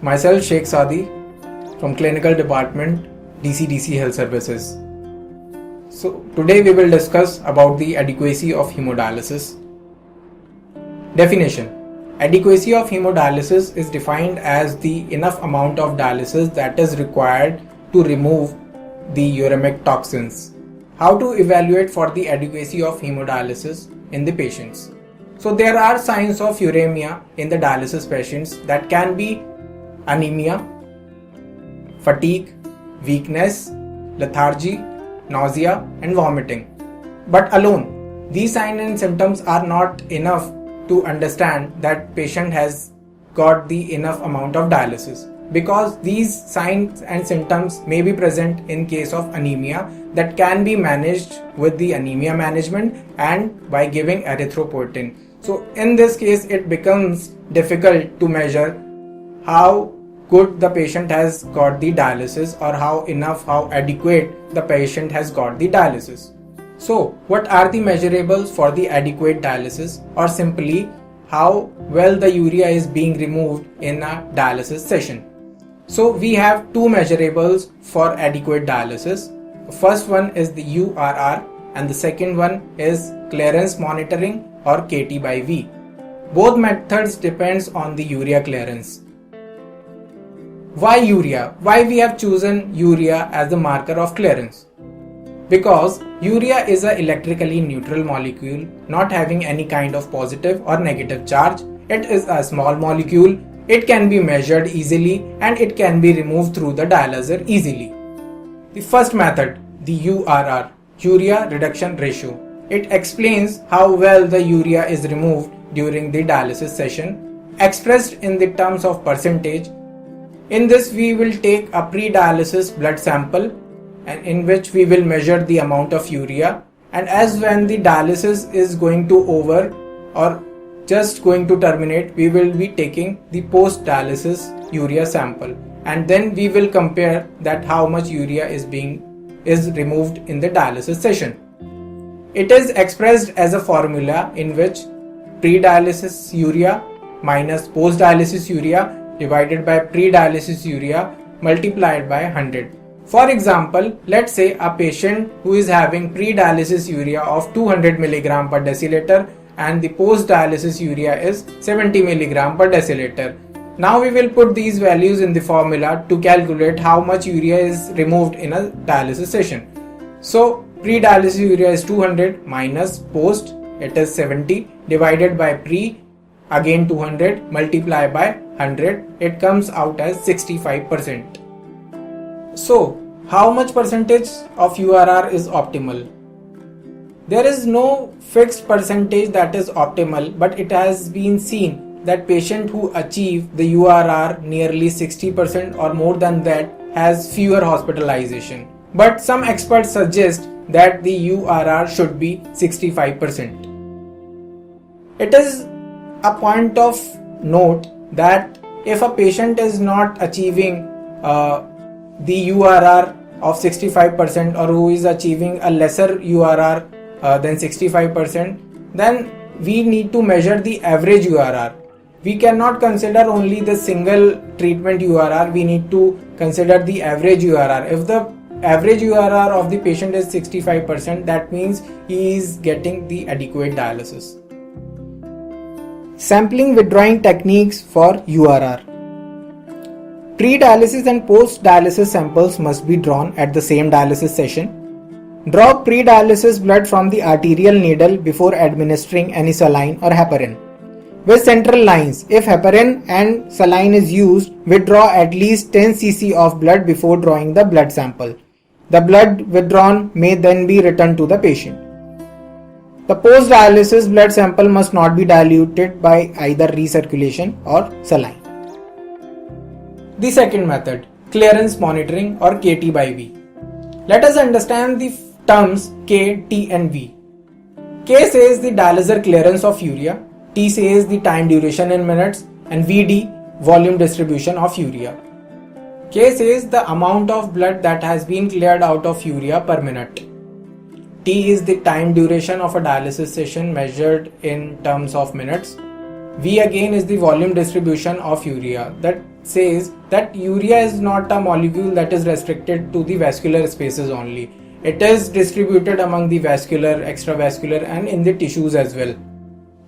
Myself Sheikh Sadi from Clinical Department DCDC Health Services. So today we will discuss about the adequacy of hemodialysis. Definition. Adequacy of hemodialysis is defined as the enough amount of dialysis that is required to remove the uremic toxins. How to evaluate for the adequacy of hemodialysis in the patients? So there are signs of uremia in the dialysis patients that can be anemia, fatigue, weakness, lethargy, nausea and vomiting. But alone, these signs and symptoms are not enough to understand that patient has got the enough amount of dialysis, because these signs and symptoms may be present in case of anemia that can be managed with the anemia management and by giving erythropoietin. So in this case it becomes difficult to measure how good the patient has got the dialysis or how adequate the patient has got the dialysis. So what are the measurables for the adequate dialysis, or simply how well the urea is being removed in a dialysis session? So we have two measurables for adequate dialysis. The first one is the URR and the second one is clearance monitoring or KT by V. Both methods depends on the urea clearance. Why urea? Why we have chosen urea as the marker of clearance? Because urea is an electrically neutral molecule, not having any kind of positive or negative charge. It is a small molecule. It can be measured easily and it can be removed through the dialyzer easily. The first method, the URR, urea reduction ratio. It explains how well the urea is removed during the dialysis session, expressed in the terms of percentage. In this we will take a pre-dialysis blood sample and in which we will measure the amount of urea, and as when the dialysis is going to over or just going to terminate, we will be taking the post-dialysis urea sample and then we will compare that how much urea is removed in the dialysis session. It is expressed as a formula in which pre-dialysis urea minus post-dialysis urea divided by pre-dialysis urea multiplied by 100. For example, let's say a patient who is having pre-dialysis urea of 200 mg per deciliter and the post-dialysis urea is 70 mg per deciliter. Now we will put these values in the formula to calculate how much urea is removed in a dialysis session. So pre-dialysis urea is 200 minus post, it is 70, divided by pre, again 200, multiply by 100, it comes out as 65%. So how much percentage of URR is optimal? There is no fixed percentage that is optimal, but it has been seen that patient who achieve the URR nearly 60% or more than that has fewer hospitalization. But some experts suggest that the URR should be 65%. It is a point of note that if a patient is not achieving the URR of 65% or who is achieving a lesser URR than 65%, then we need to measure the average URR. We cannot consider only the single treatment URR, we need to consider the average URR. If the average URR of the patient is 65%, that means he is getting the adequate dialysis. Sampling withdrawing techniques for URR. Pre-dialysis and post-dialysis samples must be drawn at the same dialysis session. Draw pre-dialysis blood from the arterial needle before administering any saline or heparin. With central lines, if heparin and saline is used, withdraw at least 10 cc of blood before drawing the blood sample. The blood withdrawn may then be returned to the patient. The post-dialysis blood sample must not be diluted by either recirculation or saline. The second method, clearance monitoring or KT by V. Let us understand the terms K, T and V. K says the dialyzer clearance of urea, T says the time duration in minutes, and VD volume distribution of urea. K says the amount of blood that has been cleared out of urea per minute. T is the time duration of a dialysis session measured in terms of minutes. V again is the volume distribution of urea. That says that urea is not a molecule that is restricted to the vascular spaces only. It is distributed among the vascular, extravascular and in the tissues as well.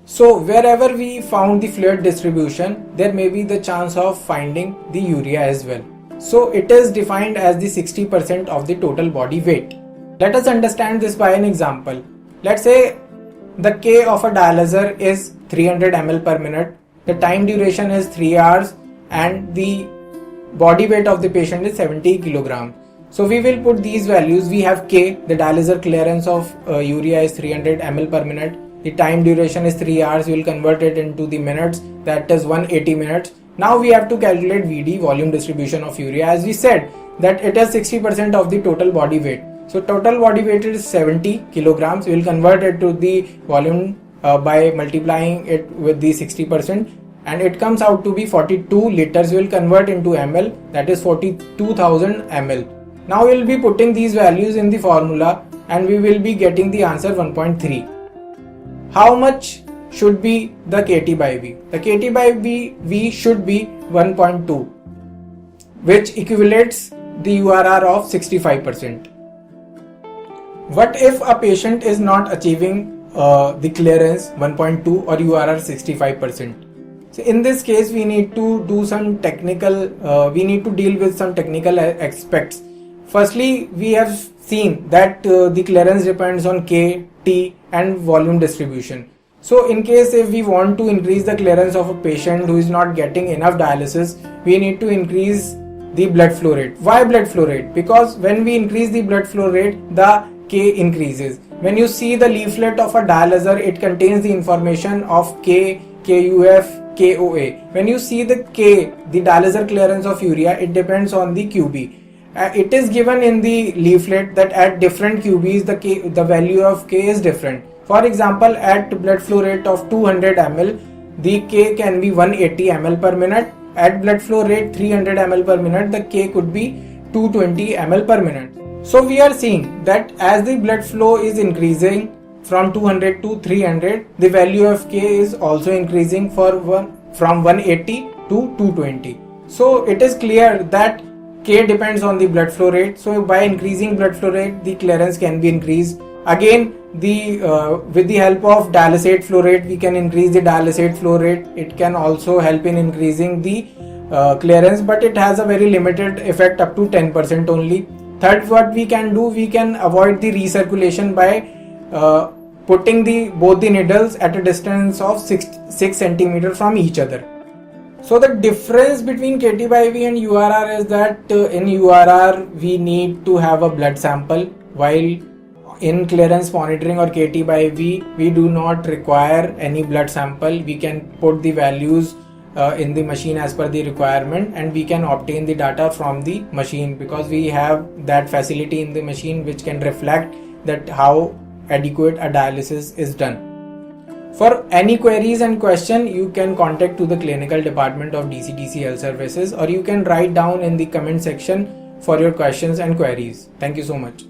So wherever we found the fluid distribution, there may be the chance of finding the urea as well. So it is defined as the 60% of the total body weight. Let us understand this by an example. Let's say the K of a dialyzer is 300 ml per minute, the time duration is 3 hours and the body weight of the patient is 70 kilograms. So we will put these values. We have K, the dialyzer clearance of urea is 300 ml per minute. The time duration is 3 hours. We will convert it into the minutes, that is 180 minutes. Now we have to calculate VD, volume distribution of urea. As we said that it is 60% of the total body weight. So total body weight is 70 kilograms. We will convert it to the volume by multiplying it with the 60% and it comes out to be 42 liters. We will convert into ml, that is 42,000 ml. Now we will be putting these values in the formula and we will be getting the answer 1.3. How much should be the KT by V? The KT by V should be 1.2, which equates the URR of 65%. What if a patient is not achieving the clearance 1.2 or URR 65%? So in this case we need to do some technical, we need to deal with some technical aspects. Firstly, we have seen that the clearance depends on K, T and volume distribution. So in case if we want to increase the clearance of a patient who is not getting enough dialysis, we need to increase the blood flow rate. Why blood flow rate? Because when we increase the blood flow rate, the K increases. When you see the leaflet of a dialyzer, it contains the information of K, KUF, KOA. When you see the K, the dialyzer clearance of urea, it depends on the QB. It is given in the leaflet that at different QBs the value of K is different. For example, at blood flow rate of 200 ml, the K can be 180 ml per minute. At blood flow rate 300 ml per minute, the K could be 220 ml per minute. So we are seeing that as the blood flow is increasing from 200 to 300, the value of K is also increasing from 180 to 220. So it is clear that K depends on the blood flow rate. So by increasing blood flow rate, the clearance can be increased. Again, with the help of dialysate flow rate, we can increase the dialysate flow rate. It can also help in increasing the clearance, but it has a very limited effect, up to 10% only. Third, what we can do, we can avoid the recirculation by putting both the needles at a distance of 6 cm from each other. So the difference between KT by V and URR is that in URR we need to have a blood sample, while in clearance monitoring or KT by V we do not require any blood sample. We can put the values in the machine as per the requirement and we can obtain the data from the machine, because we have that facility in the machine which can reflect that how adequate a dialysis is done. For any queries and question, you can contact to the clinical department of DCTC Health Services, or you can write down in the comment section for your questions and queries. Thank you so much.